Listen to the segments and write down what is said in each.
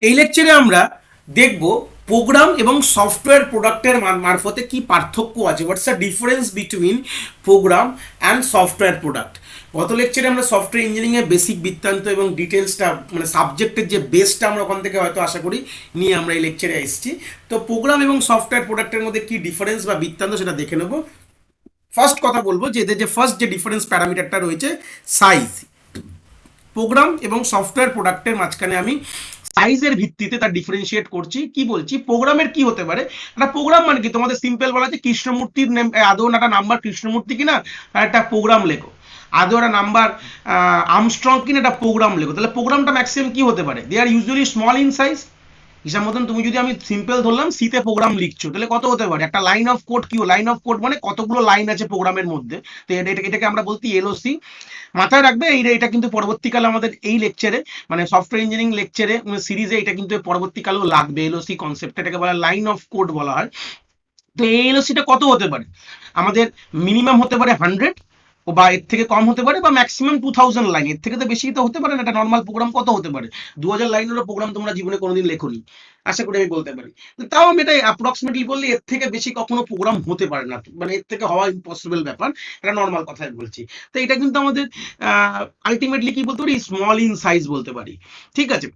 এই লেকচারে আমরা দেখব প্রোগ্রাম এবং সফটওয়্যার প্রোডাক্টের মারফতে কি পার্থক্য আছে, what's the difference between program and software product. গত লেকচারে আমরা সফটওয়্যার ইঞ্জিনিয়ারিং এর বেসিক বৃত্তান্ত এবং ডিটেলসটা মানে সাবজেক্টের যে বেসটা আমরা ওখান থেকে হয়তো আশা করি নিয়ে আমরা এই লেকচারে এসেছি। তো প্রোগ্রাম এবং সফটওয়্যার প্রোডাক্টের মধ্যে কি ডিফারেন্স বা বৃত্তান্ত সেটা দেখে নেব। ফার্স্ট কথা বলবো যে এদের যে ফার্স্ট যে ডিফারেন্স প্যারামিটারটা রয়েছে সাইজ। প্রোগ্রাম এবং সফটওয়্যার প্রোডাক্টের মাঝখানে আমি সাইজের ভিত্তিতে তার ডিফারেন্সিয়েট করছি। কি বলছি, প্রোগ্রামের কি হতে পারে, একটা প্রোগ্রাম মানে কি তোমাদের সিম্পল বলা আছে কৃষ্ণমূর্তির আদৌ একটা নাম্বার কৃষ্ণমূর্তি কিনা একটা প্রোগ্রাম লেখো, আদৌ একটা নাম্বার আর্মস্ট্রং কিনা একটা প্রোগ্রাম লেখো। তাহলে প্রোগ্রামটা ম্যাক্সিমাম কি হতে পারে, দে আর ইউজুয়ালি স্মল ইন সাইজ। হিসাব মতন তুমি যদি আমি সিম্পল ধরলাম সিতে প্রোগ্রাম লিখছো, তাহলে কত হতে পারে, একটা লাইন অফ কোড। কি লাইন অফ কোড মানে কতগুলো লাইন আছে প্রোগ্রামের মধ্যে। তো এটাকে আমরা বলছি এলওসি। মাথায় রাখবে এটা কিন্তু পরবর্তীকালে আমাদের এই লেকচারে মানে সফটওয়্যার ইঞ্জিনিয়ারিং লেকচারে সিরিজে এটা কিন্তু পরবর্তীকালেও লাগবে। এলওসি কনসেপ্ট, এটাকে বলা লাইন অফ কোড বলা হয়। তো এই এলওসিটা কত হতে পারে, আমাদের মিনিমাম হতে পারে 100, ও বা এর থেকে কম হতে পারে, বা ম্যাক্সিমাম 2000 লাইন। এর থেকে তো বেশি তো হতে পারে না। একটা নর্মাল প্রোগ্রাম কত হতে পারে, 2000 লাইনেরও প্রোগ্রাম তোমরা জীবনে কোনোদিন লেখোনি, আশা করি আমি বলতে পারি। তাও আমি এটা অ্যাপ্রক্সিমেটলি বললে এর থেকে বেশি কখনো প্রোগ্রাম হতে পারে না, মানে এর থেকে হওয়া ইম্পসিবল ব্যাপার। এটা নর্মাল কথাই বলছি। তো এটা কিন্তু আমাদের আলটিমেটলি কি বলতে পারি, স্মল ইন সাইজ বলতে পারি। ঠিক আছে।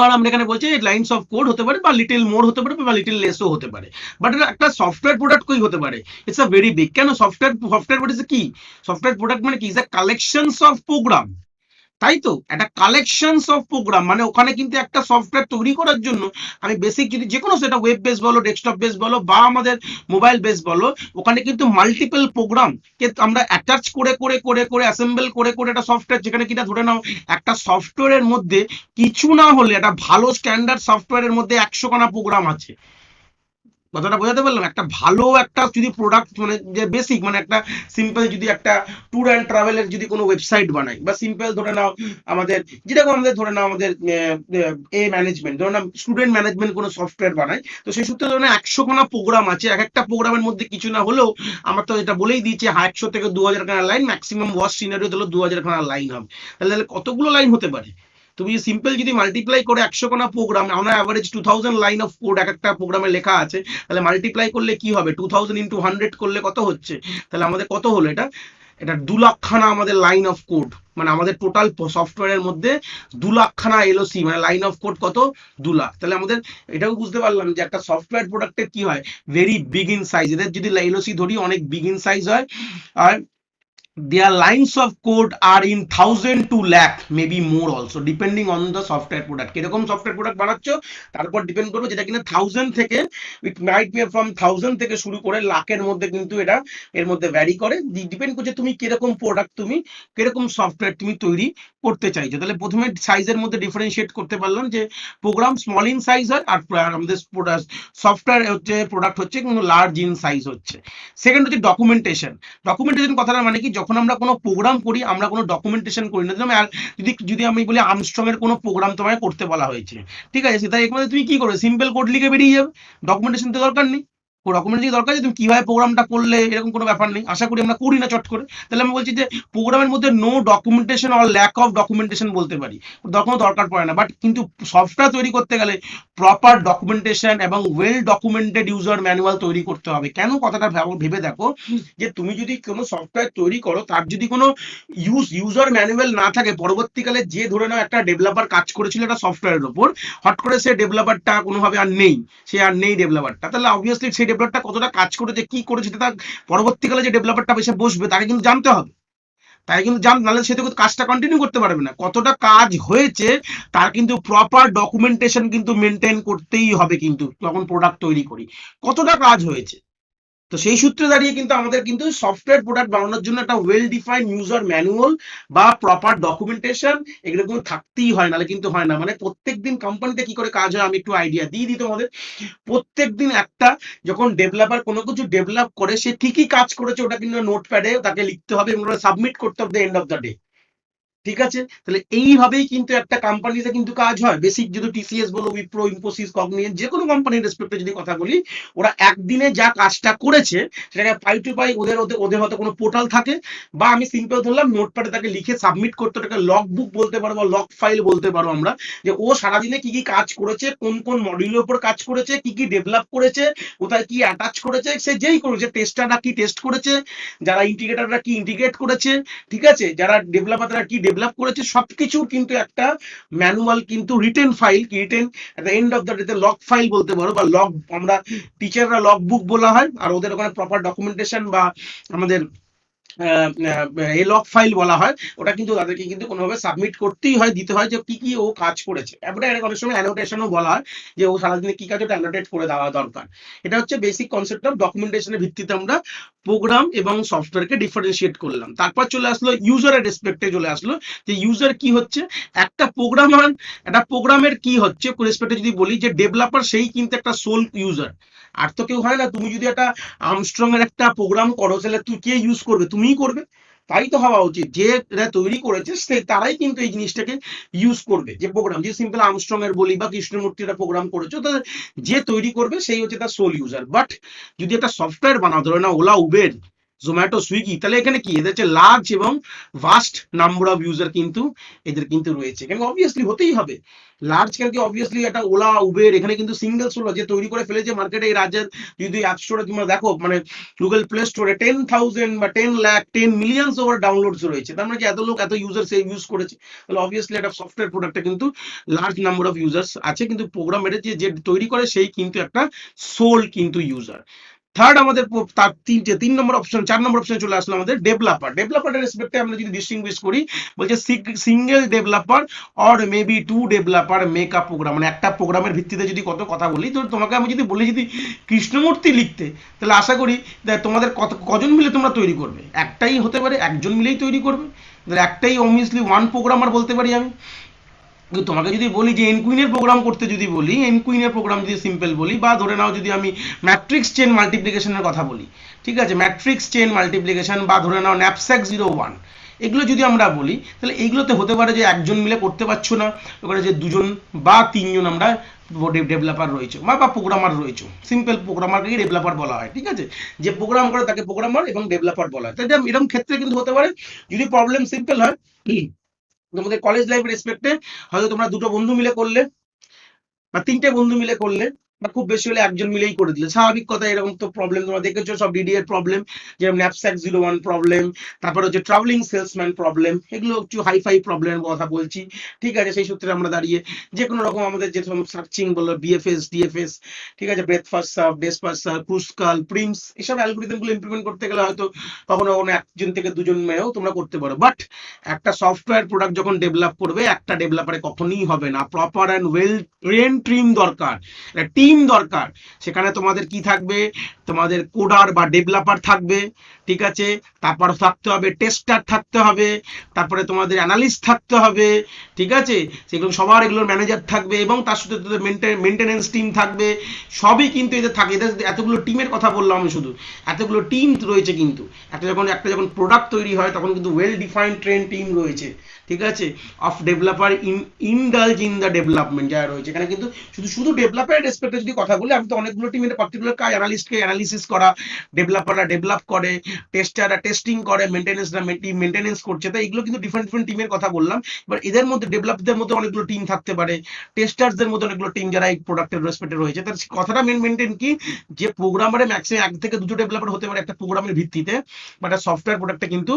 আর আমরা এখানে বলছি লাইনস অফ কোড হতে পারে, বা লিটিল মোর হতে পারে, বা লিটিল লেসও হতে পারে। বাট এটা একটা সফটওয়্যার প্রোডাক্ট কই হতে পারে, ইটস আ ভেরি বিগ। কেন সফটওয়্যার প্রোডাক্ট কি, সফটওয়্যার প্রোডাক্ট মানে কি, is a collections of program. তাই তো, একটা কালেকশনস অফ প্রোগ্রাম মানে ওখানে কিন্তু একটা সফটওয়্যার তৈরি করার জন্য আমি বেসিক যদি যে কোনো, সেটা ওয়েব বেস বলো, ডেস্কটপ বেস বলো, বা আমাদের মোবাইল বেস বলো, ওখানে কিন্তু মাল্টিপল প্রোগ্রাম কে আমরা অ্যাটাচ করে করে করে করে অ্যাসেম্বল করে করে একটা সফটওয়্যার, যেখানে কিনা ধরে নাও একটা সফটওয়্যারের মধ্যে কিছু না হলে একটা ভালো স্ট্যান্ডার্ড সফটওয়্যারের মধ্যে 100 খানা প্রোগ্রাম আছে। কথাটা বোঝাতে পারলাম, একটা ভালো একটা যদি প্রোডাক্ট মানে যে বেসিক মানে একটা সিম্পল যদি একটা ট্যুর অ্যান্ড ট্রাভেলের যদি কোনো ওয়েবসাইট বানাই, বা সিম্পল ধরে নাও আমাদের যেরকম আমাদের ধরে নাও আমাদের এ ম্যানেজমেন্ট, ধরে নাও স্টুডেন্ট ম্যানেজমেন্ট কোনো সফটওয়্যার বানাই, তো সেই সূত্রে ধরে নাও 100 খানা প্রোগ্রাম আছে। এক একটা প্রোগ্রামের মধ্যে কিছু না হলেও আমার তো এটা বলেই দিয়েছে 100 থেকে 2000 খানা লাইন, ম্যাক্সিমাম ওয়ার্স্ট সিনারিও হলো 2000 খানা লাইন হবে। তাহলে কতগুলো লাইন হতে পারে, তুমি সিম্পল যদি মাল্টিপ্লাই করে 100 খানা প্রোগ্রাম, আমরা অ্যাভারেজ 2000 লাইন অফ কোড এক একটা প্রোগ্রামে লেখা আছে, তাহলে মাল্টিপ্লাই করলে কি হবে, 2000 × 100 করলে কত হচ্ছে, তাহলে আমাদের কত হলো এটা, এটা 2 লাখ খানা আমাদের লাইন অফ কোড। মানে আমাদের টোটাল সফটওয়্যারের মধ্যে 2 লাখ খানা এলওসি, মানে লাইন অফ কোড কত, 2 লাখ। তাহলে আমাদের এটাও বুঝতে পারলাম যে একটা সফটওয়্যার প্রোডাক্টের কি হয়, ভেরি বিগ ইন সাইজ। এদের যদি এলওসি ধরি অনেক বিগ ইন সাইজ হয়। আর their lines of code are in thousand to lakh, maybe more also, depending on the software product। কিরকম সফটওয়্যার প্রোডাক্ট বানাচ্ছ তার উপর ডিপেন্ড করবে, যেটা কিনা 1000 থেকে, ইট মাইট বি ফ্রম 1000 থেকে শুরু করে লাখের মধ্যে কিন্তু এটা এর মধ্যে ভ্যারি করে। ডিপেন্ড করছে তুমি কিরকম প্রোডাক্ট, তুমি কিরকম সফটওয়্যার তুমি তৈরি করতে চাইছো। তাহলে প্রথমে সাইজের মধ্যে ডিফারেন্সিয়েট করতে পারলাম যে প্রোগ্রাম স্মল ইন সাইজ হয়, আর আমাদের সফটওয়্যার হচ্ছে প্রোডাক্ট হচ্ছে কিন্তু লার্জ ইন সাইজ হচ্ছে। সেকেন্ড হচ্ছে ডকুমেন্টেশন। ডকুমেন্টেশন কথাটা মানে কি, যখন আমরা কোনো প্রোগ্রাম করি আমরা কোনো ডকুমেন্টেশন করি না। যদি যদি আমি বলি আর্মস্ট্রং এর কোনো প্রোগ্রাম তোমায় করতে বলা হয়েছে, ঠিক আছে, সেটা এর মধ্যে তুমি কি করবে, সিম্পল কোড লিখে বেরিয়ে যাবে, ডকুমেন্টেশন তো দরকার নেই। ডকুমেন্টেশন দরকার যে তুমি কিভাবে প্রোগ্রামটা করলে, এরকম কোনো ব্যাপার নেই, আশা করি আমরা করি না চট করে। তাহলে আমি বলছি যে প্রোগ্রামের মধ্যে no documentation or lack of documentation বলতে পারি, কোনো দরকার পড়ে না। বাট কিন্তু সফটওয়্যার তৈরি করতে গেলে প্রপার ডকুমেন্টেশন এবং ওয়েল ডকুমেন্টেড ইউজার ম্যানুয়াল তৈরি করতে হবে। কেন, কথাটা ভেবে দেখো, যে তুমি যদি কোনো সফটওয়্যার তৈরি করো তার যদি কোনো ইউজার ম্যানুয়াল না থাকে, পরবর্তীকালে যে ধরে নাও একটা ডেভেলপার কাজ করেছিল একটা সফটওয়্যারের উপর, হট করে সে ডেভেলপারটা কোনোভাবে আর নেই, সে আর নেই ডেভেলপারটা, তাহলে অবভিয়াসলি সেই ডেভেলপারটা কতটা কাজ করেছে কি করেছে সেটা পরবর্তীকালে যে ডেভেলপারটা এসে বসবে তাকে কিন্তু জানতে হবে। তাই কিন্তু নাহলে সে তো কাজটা কন্টিনিউ করতে পারবে না। কতটা কাজ হয়েছে তার কিন্তু প্রপার ডকুমেন্টেশন কিন্তু মেনটেন করতেই হবে, কিন্তু যখন প্রোডাক্ট তৈরি করি কতটা কাজ হয়েছে। তো সেই সূত্রে দাঁড়িয়ে কিন্তু আমাদের কিন্তু সফটওয়্যার প্রোডাক্ট বানানোর জন্য একটা ওয়েল ডিফাইন্ড ইউজার ম্যানুয়াল বা প্রপার ডকুমেন্টেশন এগুলো কিন্তু থাকতেই হয়, নাহলে কিন্তু হয় না। মানে প্রত্যেকদিন কোম্পানিতে কি করে কাজ হয় আমি একটু আইডিয়া দিয়ে দিই তোমাদের। প্রত্যেকদিন একটা, যখন ডেভেলপার কোনো কিছু ডেভেলপ করে সে ঠিকই কাজ করেছে ওটা কিন্তু নোটপ্যাডে তাকে লিখতে হবে এবং সাবমিট করতে হবে এন্ড অফ দ্য ডে। ঠিক আছে, তাহলে এইভাবেই কিন্তু একটা কোম্পানিতে কিন্তু কাজ হয়। বেসিক যদি টিসিএস বলো, উইপ্রো, ইনফোসিস, কগনিজেন্ট, যে কোনো কোম্পানির রেসপেক্টে যদি কথা বলি, ওরা একদিনে যা কাজটা করেছে সেটাকে পাই টু পাই ওদের ওদের ওদের হয়তো কোনো পোর্টাল থাকে, বা আমি সিম্পল ধরলাম নোটপ্যাডে তাকে লিখে সাবমিট করতে, ওটাকে লগ বুক বলতে পারো বা লগ ফাইল বলতে পারো আমরা, যে ও সারাদিনে কি কি কাজ করেছে, কোন কোন মডিউলের উপর কাজ করেছে, কি কি ডেভেলপ করেছে, কোথায় কি অ্যাটাচ করেছে, সে যেই করেছে, টেস্টাররা কি টেস্ট করেছে, যারা ইন্টিগ্রেটাররা কি ইন্টিগ্রেট করেছে, ঠিক আছে, যারা ডেভেলপাররা কি ডেভেলপ করেছে, সবকিছু কিন্তু একটা ম্যানুয়াল কিন্তু written file, written at the end of the day log file বলতে পারো, বা লগ, আমরা টিচাররা লগ বুক বলা হয়, আর ওদের ওখানে প্রপার ডকুমেন্টেশন বা আমাদের লগ ফাইল বলা হয়, ওটা কিন্তু তাদেরকে কিন্তু কোনোভাবে সাবমিট করতেই হয়, দিতে হয়, যে কি কি ও কাজ করেছে। এবারে অনেক সময় অ্যানোটেশনও বলা হয়, যে ও সারাদিনে কি কাজ, ওটা অ্যানোটেট করে দেওয়া দরকার। এটা হচ্ছে বেসিক কনসেপ্ট অফ ডকুমেন্টেশনের ভিত্তিতে আমরা প্রোগ্রাম এবং সফটওয়্যারকে ডিফারেন্সিয়েট করলাম। তারপর চলে আসলো ইউজারের রেসপেক্টে, চলে আসলো যে ইউজার কি হচ্ছে। একটা প্রোগ্রামার, একটা প্রোগ্রামের কি হচ্ছে রেসপেক্টে যদি বলি, যে ডেভেলপার সেই কিন্তু একটা সোল ইউজার, আর তো কেউ হয় না। তুমি যদি একটা আমস্ট্রং এর একটা প্রোগ্রাম করো, তাহলে তুই কে ইউজ করবে, তুমিই করবে। তাই তো হওয়া উচিত, যে এরা তৈরি করেছে সে তারাই কিন্তু এই জিনিসটাকে ইউজ করবে। যে প্রোগ্রাম, যে সিম্পল আমস্ট্রং এর বলি বা কৃষ্ণমূর্তি একটা প্রোগ্রাম করেছো, তাহলে যে তৈরি করবে সেই হচ্ছে তার সোল ইউজার। বাট যদি একটা সফটওয়্যার বানাও, ধরো না ওলা, উবের, জোম্যাটো, সুইগি, তাহলে এখানে কি, এদের হচ্ছে লার্জ এবং ভাস্ট নাম্বার অফ ইউজার কিন্তু এদের কিন্তু রয়েছে। কেন অবভিয়াসলি হতেই হবে লার্জ, কেন কি অবভিয়াসলি একটা ওলা, উবের, এখানে কিন্তু সিঙ্গেল সোলো যে তৈরি করে ফেলেছে মার্কেটে, এই রাজ্যের যদি অ্যাপ স্টোরে তোমরা দেখো, মানে গুগল প্লে স্টোরে 10,000 বা 10 লাখ, 10 মিলিয়ন ওভার ডাউনলোডস রয়েছে, তার মানে কি এত লোক, এত ইউজার সে ইউজ করেছে। তাহলে অবভিয়াসলি একটা সফটওয়্যার প্রোডাক্টে কিন্তু লার্জ নাম্বার অফ ইউজার্স আছে, কিন্তু প্রোগ্রাম এটা যে তৈরি করে সেই কিন্তু একটা সোল কিন্তু ইউজার। থার্ড আমাদের তার তিন নম্বর অপশন, 4 নম্বর অপশন চলে আসলো আমাদের ডেভেলপার। ডেভেলপারের রেসপেক্টে আমরা যদি ডিস্টিংগুইশ করি, বলছে single developer or maybe two developer make up program, মানে একটা প্রোগ্রামের ভিত্তিতে যদি কত কথা বলি, তো তোমাকে আমি যদি বলি যদি কৃষ্ণমূর্তি লিখতে, তাহলে আশা করি তোমাদের কজন মিলে তোমরা তৈরি করবে, একটাই হতে পারে, একজন মিলেই তৈরি করবে, একটাই অবভিয়াসলি ওয়ান প্রোগ্রামার বলতে পারি আমি। কিন্তু তোমাকে যদি বলি যে এনকুইনের প্রোগ্রাম করতে, যদি বলি এনকুইনের প্রোগ্রাম যদি সিম্পল বলি, বা ধরে নাও যদি আমি ম্যাট্রিক্স চেন মাল্টিপ্লিকেশনের কথা বলি, ঠিক আছে, ম্যাট্রিক্স চেন মাল্টিপ্লিকেশন, বা ধরে নাও ন্যাপস্যাক 01, এগুলো যদি আমরা বলি, তাহলে এইগুলোতে হতে পারে যে একজন মিলে করতে পারছো না, ওখানে যে দুজন বা তিনজন আমরা ডেভেলপার রয়েছে বা প্রোগ্রামার রয়েছে। সিম্পল প্রোগ্রামারকে ডেভেলপার বলা হয়, ঠিক আছে, যে প্রোগ্রাম করে তাকে প্রোগ্রামার এবং ডেভেলপার বলা হয়। তাই এরকম ক্ষেত্রে কিন্তু হতে পারে, যদি প্রবলেম সিম্পল হয়, তোমাদের কলেজ লাইফ রেসপেক্টে হয়তো তোমরা দুটো বন্ধু মিলে করলে, বা তিনটে বন্ধু মিলে করলে, বা খুব বেশি হলে একজন মিলেই করে দিলে, স্বাভাবিক কথা। এরকম তো প্রবলেম তোমরা দেখেছো সব ডিডি এর প্রবলেম, যেরকম ন্যাপস্যাক 01 প্রবলেম, তারপর হচ্ছে ট্রাভেলিং সেলসম্যান প্রবলেম, এগুলো একটু হাইফাই প্রবলেমের কথা বলছি, ঠিক আছে। সেই সূত্রে আমরা দাঁড়িয়ে যে কোনো রকম আমাদের যে সার্চিং বললো, বিএফএস, ডিএফএস, ঠিক আছে, ব্রেথ ফার্স্ট সার্ভ, ডেস ফার্স্ট সার্ভ, ক্রুসকাল, প্রিমস, এসব অ্যালগোরিদম গুলো ইমপ্লিমেন্ট করতে গেলে হয়তো কখনো কখনো একজন থেকে দুজন মেয়েও তোমরা করতে পারো। বাট একটা সফটওয়্যার প্রোডাক্ট যখন ডেভেলপ করবে, একটা ডেভেলপারে কখনোই হবে না, proper and well train team দরকার, টিম দরকার। সেখানে তোমাদের কি থাকবে, তোমাদের কোডার বা ডেভেলপার থাকবে, ঠিক আছে, তারপর থাকতে হবে টেস্টার, থাকতে হবে, তারপরে তোমাদের অ্যানালিস্ট থাকতে হবে, ঠিক আছে, সেগুলো সবার এগুলোর ম্যানেজার থাকবে, এবং তার সাথে তাদের মেনটেনেন্স টিম থাকবে। সবই কিন্তু এদের থাকে, এদের এতগুলো টিমের কথা বললাম আমি শুধু, এতগুলো টিম রয়েছে কিন্তু। একটা যখন প্রোডাক্ট তৈরি হয়, তখন কিন্তু ওয়েল ডিফাইন্ড ট্রেন টিম রয়েছে, ঠিক আছে, of developer indulge in the development যারা রয়েছে এখানে কিন্তু। শুধু শুধু ডেভেলপারের রেসপেক্টে যদি কথা বলি, আমি তো অনেকগুলো টিমের পার্টিকুলার কাজ, অ্যানালিস্টকে অ্যানালিসিস করা, ডেভেলপাররা ডেভেলপ করে, টেস্টাররা টেস্টিং করে, মেনটেনেন্সরা মেনটেনেন্স করছে, তাই এগুলো কিন্তু ডিফারেন্ট ডিফারেন্ট টিমের কথা বললাম। এবার এদের মধ্যে ডেভেলপদের মধ্যে অনেকগুলো টিম থাকতে পারে, টেস্টার্সদের মধ্যে অনেকগুলো টিম যারা এই প্রোডাক্টের রেসপেক্টে রয়েছে। তার কথাটা মেনটেন কি, যে প্রোগ্রামারে ম্যাক্সিমাম এক থেকে দুটো ডেভেলপার হতে পারে একটা প্রোগ্রামের ভিত্তিতে, বাট সফটওয়্যার প্রোডাক্টে কিন্তু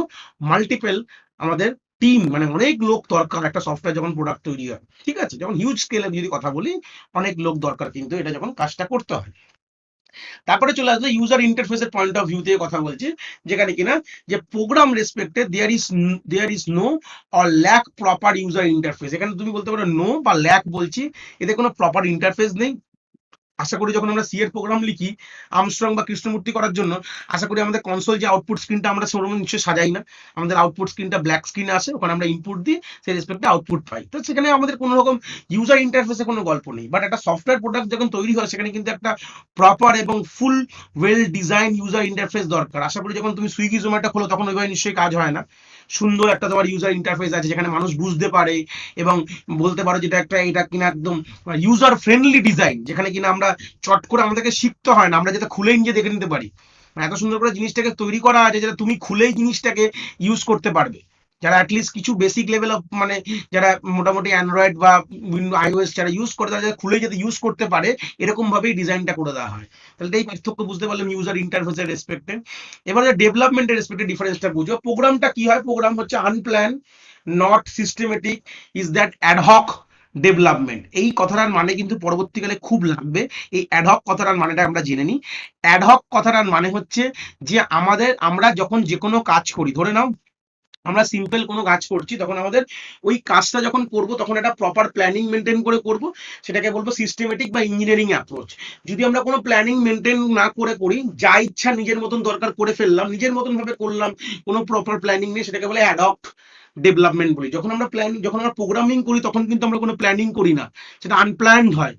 মাল্টিপল আমাদের টিম, মানে অনেক লোক দরকার একটা সফটওয়্যার যখন প্রোডাক্ট তৈরি হয়, ঠিক আছে, যখন হিউজ স্কেলে যদি কথা বলি, অনেক লোক দরকার কিন্তু এটা যখন কাজটা করতে হয়। তারপরে চলে আসলে ইউজার ইন্টারফেসের পয়েন্ট অফ ভিউ থেকে কথা বলছি, যেখানে কিনা যে প্রোগ্রাম রেসপেক্টে there is no or lack proper user interface. এখানে তুমি বলতে পারো নো বা ল্যাক বলছি, এতে কোনো প্রপার ইন্টারফেস নেই, আশা করি যখন আমরা সি এর প্রোগ্রাম লিখি আমস্ট্রং বা কৃষ্ণমূর্তি করার জন্য, আশা করি আমাদের কনসোল যে আউটপুট স্ক্রিনটা আমরা সেরকম নিশ্চয়ই সাজাই না, আমাদের আউটপুট স্ক্রিনটা ব্ল্যাক স্ক্রিনে আসে, ওখানে আমরা ইনপুট দিই, সেই রেসপেক্টে আউটপুট পাই। তো সেখানে আমাদের কোনো রকম ইউজার ইন্টারফেসে কোনো গল্প নেই। বাট একটা সফটওয়্যার প্রোডাক্ট যখন তৈরি হয় সেখানে কিন্তু একটা প্রপার এবং ফুল ওয়েল ডিজাইন ইউজার ইন্টারফেস দরকার। আশা করি যখন তুমি সুইগি জোম্যাটো খোলো তখন ওইভাবে নিশ্চয়ই কাজ হয় না। সুন্দর একটা তোমার ইউজার ইন্টারফেস আছে যেখানে মানুষ বুঝতে পারে এবং বলতে পারো যেটা একটা এটা কিনা একদম ইউজার ফ্রেন্ডলি ডিজাইন, যেখানে কিনা আমরা চট করে আমাদেরকে শিখতে হয় না, আমরা যাতে খুলে নিজে দেখে নিতে পারি। এত সুন্দর করে জিনিসটাকে তৈরি করা আছে যেটা তুমি খুলেই জিনিসটাকে ইউজ করতে পারবে। যারা অ্যাটলিস্ট কিছু বেসিক লেভেল অফ মানে যারা মোটামুটি অ্যান্ড্রয়েড বা আইওএস যারা ইউজ করে তারা যাতে খুলে যাতে ইউজ করতে পারে এরকম ভাবেই ডিজাইনটা করে দেওয়া হয়। তাহলে এই পার্থক্য বুঝতে পারলাম ইউজার ইন্টারফেসের রেসপেক্টে। এবার ডেভেলপমেন্টের রেসপেক্টে ডিফারেন্সটা বুঝো। প্রোগ্রামটা কি হয়? প্রোগ্রাম হচ্ছে unplanned, not systematic, is that ad hoc development. এই কথাটার মানে কিন্তু পরবর্তীকালে খুব লাগবে। এই অ্যাডহক কথাটার মানেটা আমরা জেনে নিই। অ্যাডহক কথাটার মানে হচ্ছে যে আমরা যখন যে কোনো কাজ করি, ধরে নাও আমরা সিম্পল কোনো কাজ করছি, তখন আমাদের ওই কাজটা যখন করব তখন একটা প্রপার প্ল্যানিং মেনটেন করে করব, সেটাকে বলবো সিস্টেমেটিক বা ইঞ্জিনিয়ারিং অ্যাপ্রোচ। যদি আমরা কোনো প্ল্যানিং মেনটেন না করে করি, যা ইচ্ছা নিজের মতন দরকার করে ফেললাম, নিজের মতন ভাবে করলাম, কোনো প্রপার প্ল্যানিং নেই, সেটাকে বলে অ্যাডহক ডেভেলপমেন্ট বলি। যখন আমরা প্রোগ্রামিং করি তখন কিন্তু আমরা কোনো প্ল্যানিং করি না, সেটা আনপ্ল্যান্ড হয়,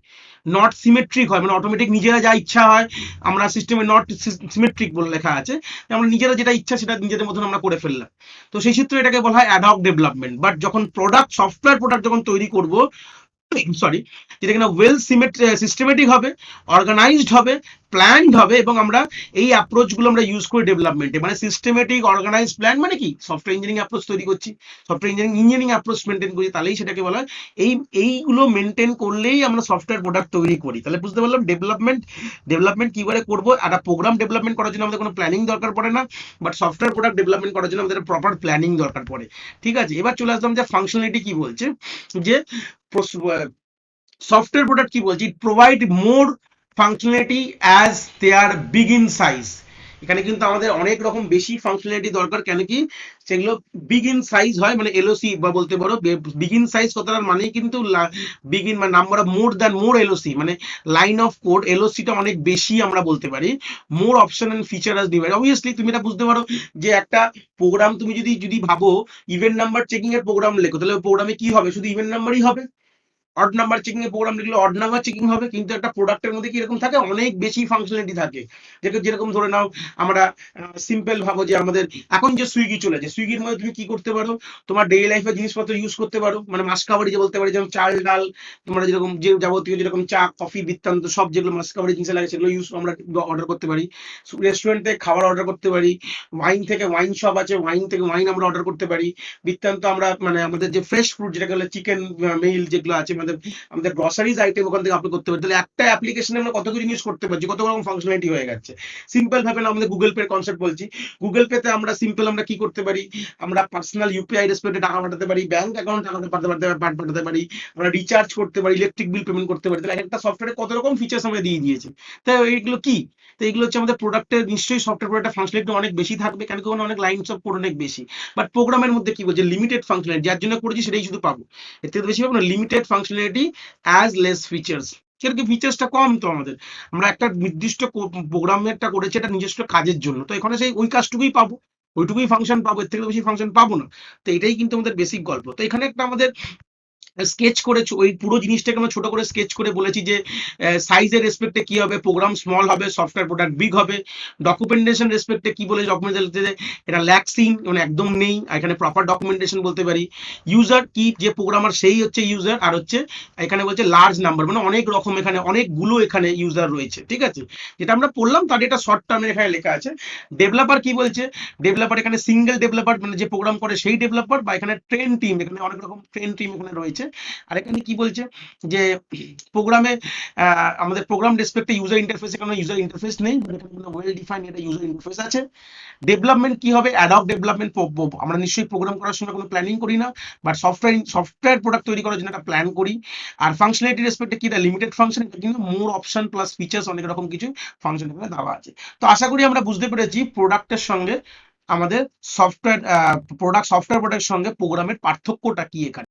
নট সিমেট্রিক হয়, মানে অটোমেটিক নিজেরা যা ইচ্ছা হয়, আমরা সিস্টেমে নট সিমেট্রিক বলে লেখা আছে, আমরা নিজেরা যেটা ইচ্ছা সেটা নিজেদের মতন আমরা করে ফেললাম। তো সেই সূত্রে এটাকে বলা হয় অ্যাডহক ডেভেলপমেন্ট। বাট যখন সফটওয়্যার প্রোডাক্ট যখন তৈরি করব, সরি, যেটা কিনা ওয়েল সিস্টেমেটিক হবে, অর্গানাইজড হবে, প্ল্যানড হবে, এবং আমরা এই অ্যাপ্রোচগুলো আমরা ইউজ করি ডেভেলপমেন্টে। মানে সিস্টেমেটিক অর্গানাইজ প্ল্যান মানে কি, সফটওয়্যার ইঞ্জিনিয়ারিং অ্যাপ্রোচ তৈরি করছি, সফটওয়্যার ইঞ্জিনিয়ারিং অ্যাপ্রোচ মেনটেন করি, তাহলেই সেটাকে বলা হয়। এইগুলো মেনটেন করলেই আমরা সফটওয়্যার প্রোডাক্ট তৈরি করি। তাহলে বুঝতে পারলাম ডেভেলপমেন্ট কিভাবে করবো। একটা প্রোগ্রাম ডেভেলপমেন্ট করার জন্য আমাদের কোনো প্ল্যানিং দরকার পড়ে না, বাট সফটওয়্যার প্রোডাক্ট ডেভেলপমেন্ট করার জন্য আমাদের প্রপার প্ল্যানিং দরকার পড়ে। ঠিক আছে, এবার চলে আসলাম যে ফাংশনালিটি কি বলছে, যে সফটওয়্যার প্রোডাক্ট কি বলছি, provide more functionality as they're big in size. এখানে কিন্তু আমাদের অনেক রকম বেশি ফাংশনালিটি দরকার, কেন কি সেগুলো বিগ ইন সাইজ হয়, মানে এলওসি বা বলতে পারো বিগ ইন সাইজ কথাটার মানে কিন্তু বিগ ইন মানে নাম্বার অফ মোর এলওসি, মানে লাইন অফ কোড এলওসিটা অনেক বেশি আমরা বলতে পারি। More option and feature as divide. Obviously তুমি এটা বুঝতে পারো যে একটা প্রোগ্রাম তুমি যদি ভাবো ইভেন্ট নাম্বার চেকিং এর প্রোগ্রাম লেখো, তাহলে প্রোগ্রামে কি হবে? শুধু ইভেন্ট নাম্বারই হবে। অড নাম্বার চেকিং এর প্রোগ্রাম লিখলে অড নাম্বার চেকিং হবে। কিন্তু একটা প্রোডাক্টের মধ্যে কি এরকম থাকে, অনেক বেশি ফাংশনালিটি থাকে। যেরকম ধরে নাও আমরা সিম্পল ভাবো যে আমাদের এখন যে সুইগি চলেছে, সুইগির মধ্যে তুমি কি করতে পারো, তোমার ডেইলি লাইফে জিনিসপত্র ইউজ করতে পারো, মানে মাসকাবারি যে বলতে পারি, যেমন চাল ডাল, তোমরা যেরকম যে যাবতীয় যেরকম চা কফি বৃত্তান্ত সব যেগুলো মাসকাবারি জিনিস লাগে সেগুলো আমরা অর্ডার করতে পারি। রেস্টুরেন্ট থেকে খাবার অর্ডার করতে পারি, ওয়াইন থেকে ওয়াইন শপ আছে, ওয়াইন থেকে ওয়াইন আমরা অর্ডার করতে পারি। বৃত্তান্ত আমরা মানে আমাদের যে ফ্রেশ ফুড যেটাকে বলে চিকেন মিল যেগুলো আছে, আমাদের গ্রসারিজ আইটেম ওখান থেকে আপলোড করতে পারি। তাহলে একটা অ্যাপ্লিকেশনে আমরা কত কিছু ইউজ করতে পারছি, কত রকম ফাংশনালিটি হয়ে গেছে। সিম্পল ভাবে না, আমাদের গুগল পে কনসেপ্ট বলছি, গুগল পেতে আমরা সিম্পল আমরা কি করতে পারি, আমরা পার্সোনাল ইউপিআই রেসপেক্টে টাকা পাঠাতে পারি, ব্যাংক অ্যাকাউন্ট টাকা পাঠাতে পারি, আমরা রিচার্জ করতে পারি, ইলেকট্রিক বিল পেমেন্ট করতে পারি। তাহলে একটা সফটওয়্যারে কত রকম ফিচার্স আমরা দিয়ে দিয়েছে। তাই এইগুলো কি, তো এগুলো হচ্ছে আমাদের প্রোডাক্টের, নিশ্চয়ই সফটওয়্যার প্রোডাক্টের ফাংশনালিটি অনেক বেশি থাকবে, কেন কি ওখানে অনেক লাইনস অফ কোড অনেক বেশি। বাট প্রোগ্রামের মধ্যে কি বলছে, লিমিটেড ফাংশনালিটি, যার জন্য করেছি সেটাই শুধু পাবো, এর থেকে বেশি পাবো না। Limited functionality as less features. সেরকম ফিচার্সটা কম তো আমাদের, আমরা একটা নির্দিষ্ট প্রোগ্রামেরটা করেছি এটা নিজস্ব কাজের জন্য, তো এখানে সেই ওই কাজটুকুই পাবো, ওইটুকুই ফাংশন পাবো, এর থেকে বেশি ফাংশন পাবো না। তো এটাই কিন্তু আমাদের বেসিক গল্প। তো এখানে একটা আমাদের স্কেচ করে ওই পুরো জিনিসটাকে আমরা ছোট করে স্কেচ করে বলেছি যে সাইজের রেসপেক্টে কি হবে, প্রোগ্রাম স্মল হবে, সফটওয়্যার প্রোডাক্ট বিগ হবে। ডকুমেন্টেশন রেসপেক্টে কি বলে, ডকুমেন্টেশন এটা ল্যাক্সিং, মানে একদম নেই, এখানে প্রপার ডকুমেন্টেশন বলতে পারি। ইউজার কি, যে প্রোগ্রামার সেই হচ্ছে ইউজার, আর হচ্ছে এখানে বলছে লার্জ নাম্বার, মানে অনেক রকম, এখানে অনেকগুলো এখানে ইউজার রয়েছে। ঠিক আছে, যেটা আমরা পড়লাম তার এটা শর্ট টার্মে এখানে লেখা আছে। ডেভেলপার কি বলছে, ডেভেলপার এখানে সিঙ্গেল ডেভেলপার, মানে যে প্রোগ্রাম করে সেই ডেভেলপার, বা এখানে ট্রেন টিম, এখানে অনেক রকম ট্রেন টিম এখানে রয়েছে। আর এখানে কি বলছে যে প্রোগ্রামে আমাদের প্রোগ্রাম রেসপেক্টে ইউজার ইন্টারফেসে কোনো ইউজার ইন্টারফেস নেই, ওয়েল ডিফাইন্ড একটা ইউজার ইন্টারফেস আছে। ডেভেলপমেন্ট কি হবে, অ্যাডহক ডেভেলপমেন্ট। আমরা নিশ্চয়ই প্রোগ্রাম করার সময় কোনো প্ল্যানিং করি না, বাট সফটওয়্যার প্রোডাক্ট তৈরি করার জন্য একটা প্ল্যান করি। আর ফাংশনালিটি রেসপেক্টে কি, লিমিটেড ফাংশন, কিন্তু মোর অপশন প্লাস ফিচার্স, অনেক রকম কিছু ফাংশন এখানে দেওয়া আছে। তো আশা করি আমরা বুঝতে পেরেছি প্রোডাক্টের সঙ্গে আমাদের সফটওয়্যার প্রোডাক্টের সঙ্গে প্রোগ্রামের পার্থক্যটা কি এখানে।